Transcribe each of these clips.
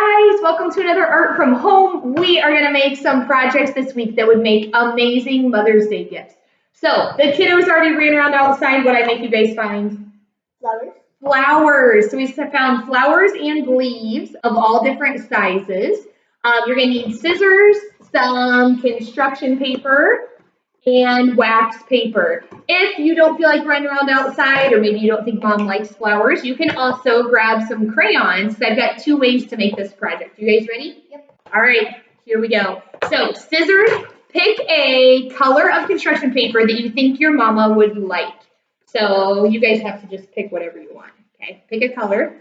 guys, welcome to another Art from Home. We are going to make some projects this week that would make amazing Mother's Day gifts. So the kiddos already ran around outside. What I make you guys find? Flowers. Flowers. So we found flowers and leaves of all different sizes. You're going to need scissors, some construction paper, and wax paper. If you don't feel like running around outside, or maybe you don't think Mom likes flowers, you can also grab some crayons. So I've got two ways to make this project. You guys ready? Yep. All right, here we go. So scissors, pick a color of construction paper that you think your mama would like. So you guys have to just pick whatever you want. Okay, pick a color.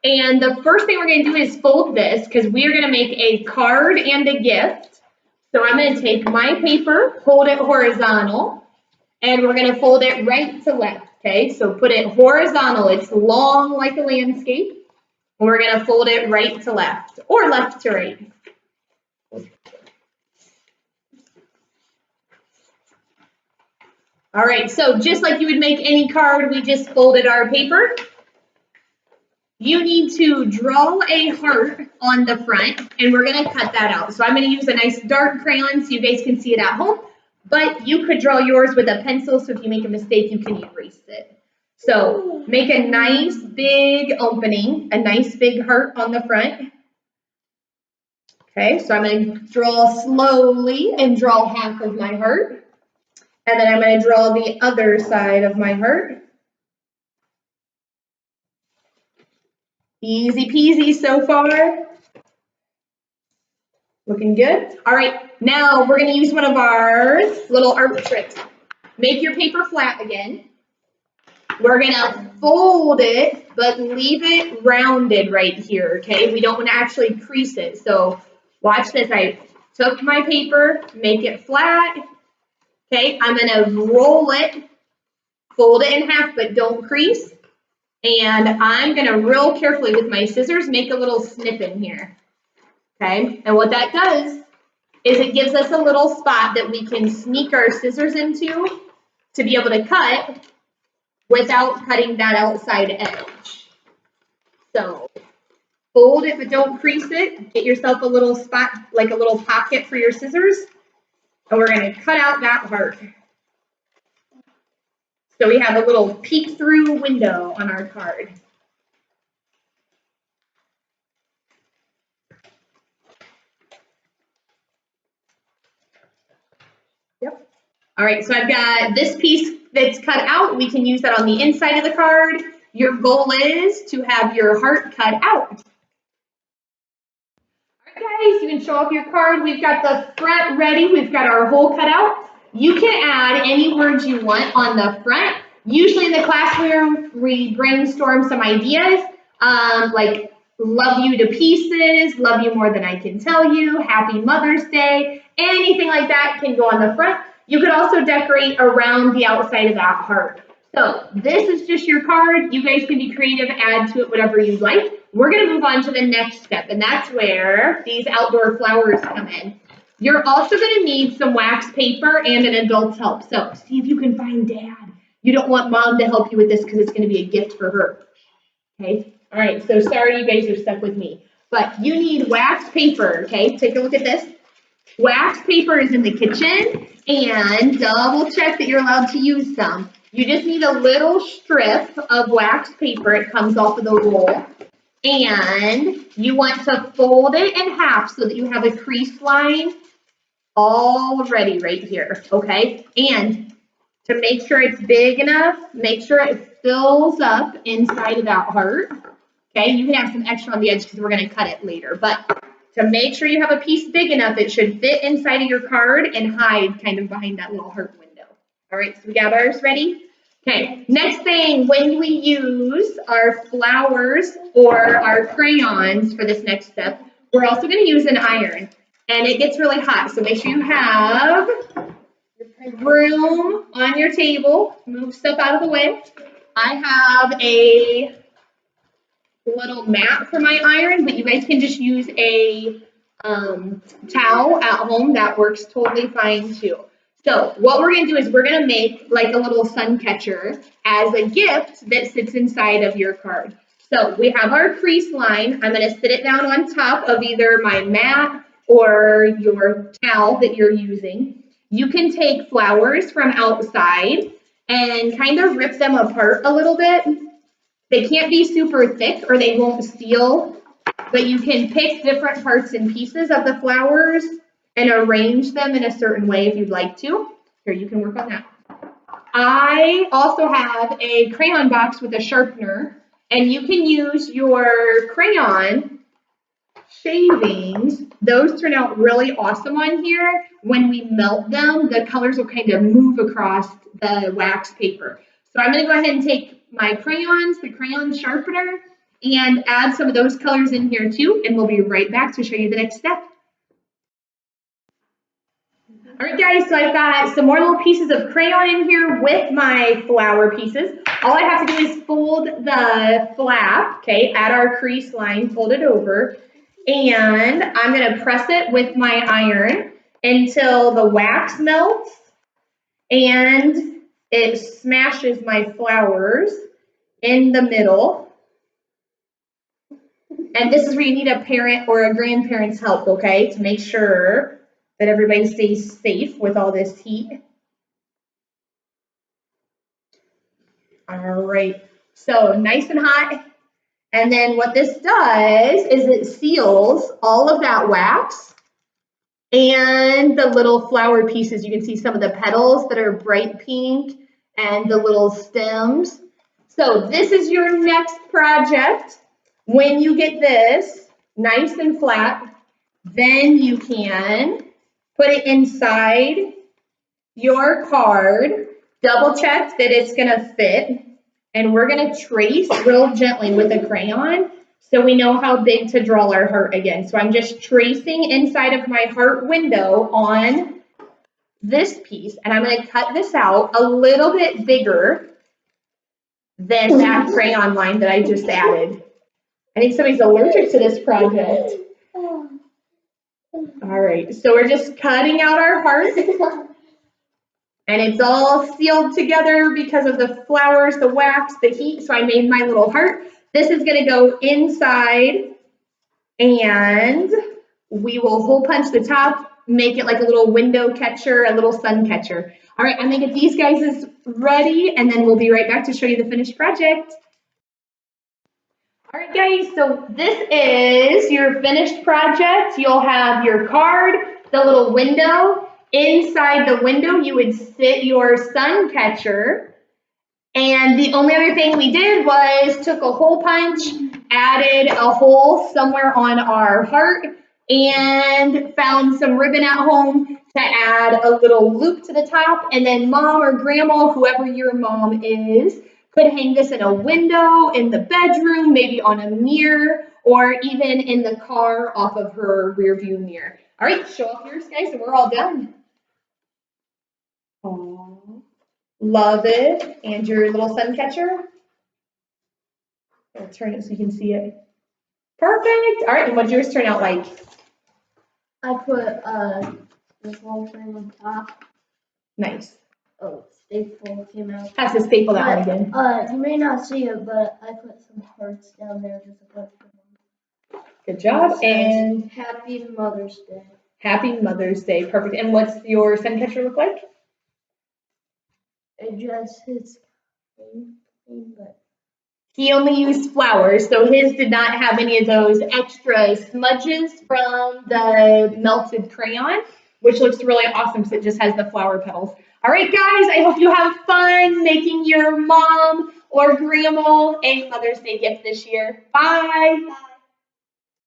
And the first thing we're going to do is fold this because we are going to make a card and a gift. So I'm going to take my paper, hold it horizontal, and we're going to fold it right to left, okay? So put it horizontal. It's long like a landscape. And we're going to fold it right to left, or left to right. All right, so just like you would make any card, we just folded our paper. You need to draw a heart on the front, and we're going to cut that out. So I'm going to use a nice dark crayon so you guys can see it at home, but you could draw yours with a pencil, so if you make a mistake, you can erase it. So make a nice big opening, a nice big heart on the front. Okay, so I'm going to draw slowly and draw half of my heart, and then I'm going to draw the other side of my heart. Easy peasy so far. Looking good. All right, now we're going to use one of our little art tricks. Make your paper flat again. We're going to fold it, but leave it rounded right here, okay? We don't want to actually crease it. So watch this. I took my paper, make it flat. Okay, I'm going to roll it, fold it in half, but don't crease. And I'm going to real carefully with my scissors make a little snip in here, okay? And what that does is it gives us a little spot that we can sneak our scissors into to be able to cut without cutting that outside edge. So fold it, but don't crease it. Get yourself a little spot, like a little pocket for your scissors. And we're going to cut out that heart. So we have a little peek-through window on our card. Yep. All right, so I've got this piece that's cut out. We can use that on the inside of the card. Your goal is to have your heart cut out. All right, guys, you can show off your card. We've got the front ready. We've got our hole cut out. You can add any words you want on the front. Usually in the classroom, we brainstorm some ideas, like love you to pieces, love you more than I can tell you, happy Mother's Day, anything like that can go on the front. You could also decorate around the outside of that heart. So this is just your card. You guys can be creative, add to it whatever you'd like. We're going to move on to the next step, and that's where these outdoor flowers come in. You're also going to need some wax paper and an adult's help. So see if you can find Dad. You don't want Mom to help you with this because it's going to be a gift for her. Okay? All right, so sorry you guys are stuck with me. But you need wax paper, okay? Take a look at this. Wax paper is in the kitchen, and double check that you're allowed to use some. You just need a little strip of wax paper. It comes off of the roll. And you want to fold it in half so that you have a crease line already right here, okay? And to make sure it's big enough, make sure it fills up inside of that heart. Okay, you can have some extra on the edge because we're going to cut it later. But to make sure you have a piece big enough, it should fit inside of your card and hide kind of behind that little heart window. All right, so we got ours ready? Okay, next thing, when we use our flowers or our crayons for this next step, we're also going to use an iron. And it gets really hot, so make sure you have room on your table. Move stuff out of the way. I have a little mat for my iron, but you guys can just use a towel at home. That works totally fine too. So what we're going to do is we're going to make like a little sun catcher as a gift that sits inside of your card. So we have our crease line. I'm going to sit it down on top of either my mat or your towel that you're using. You can take flowers from outside and kind of rip them apart a little bit. They can't be super thick or they won't seal, but you can pick different parts and pieces of the flowers and arrange them in a certain way if you'd like to. Here, you can work on that. I also have a crayon box with a sharpener, and you can use your crayon shavings. Those turn out really awesome on here. When we melt them, the colors will kind of move across the wax paper. So I'm going to go ahead and take my crayons, the crayon sharpener, and add some of those colors in here too, and we'll be right back to show you the next step. All right, guys, so I've got some more little pieces of crayon in here with my flower pieces. All I have to do is fold the flap, okay, at our crease line, fold it over, and I'm going to press it with my iron until the wax melts and it smashes my flowers in the middle. And this is where you need a parent or a grandparent's help, okay, to make sure that everybody stays safe with all this heat. All right, so nice and hot. And then what this does is it seals all of that wax and the little flower pieces. You can see some of the petals that are bright pink and the little stems. So this is your next project. When you get this nice and flat, then you can put it inside your card, double check that it's gonna fit, and we're gonna trace real gently with a crayon so we know how big to draw our heart again. So I'm just tracing inside of my heart window on this piece, and I'm gonna cut this out a little bit bigger than that crayon line that I just added. I think somebody's allergic to this project. All right, so we're just cutting out our heart. And it's all sealed together because of the flowers, the wax, the heat. So I made my little heart. This is going to go inside, and we will hole punch the top, make it like a little window catcher, a little sun catcher. All right, I'm going to get these guys ready, and then we'll be right back to show you the finished project. All right, guys, so this is your finished project. You'll have your card, the little window. Inside the window, you would sit your sun catcher. And the only other thing we did was took a hole punch, added a hole somewhere on our heart, and found some ribbon at home to add a little loop to the top. And then mom or grandma, whoever your mom is, could hang this in a window, in the bedroom, maybe on a mirror, or even in the car off of her rear view mirror. All right, show off yours, guys, and we're all done. Oh, love it. And your little sun catcher. I'll turn it so you can see it. Perfect. All right, and what'd yours turn out like? I put this little thing on top. Nice. Oh, staple came out. Has to staple that one again. You may not see it, but I put some hearts down there just a bunch of them. Good job. And Happy Mother's Day. Happy Mother's Day. Perfect. And what's your sun catcher look like? It just it's plain, but he only used flowers, so his did not have any of those extra smudges from the melted crayon, which looks really awesome because it just has the flower petals. All right, guys, I hope you have fun making your mom or grandma a Mother's Day gift this year. Bye. Bye.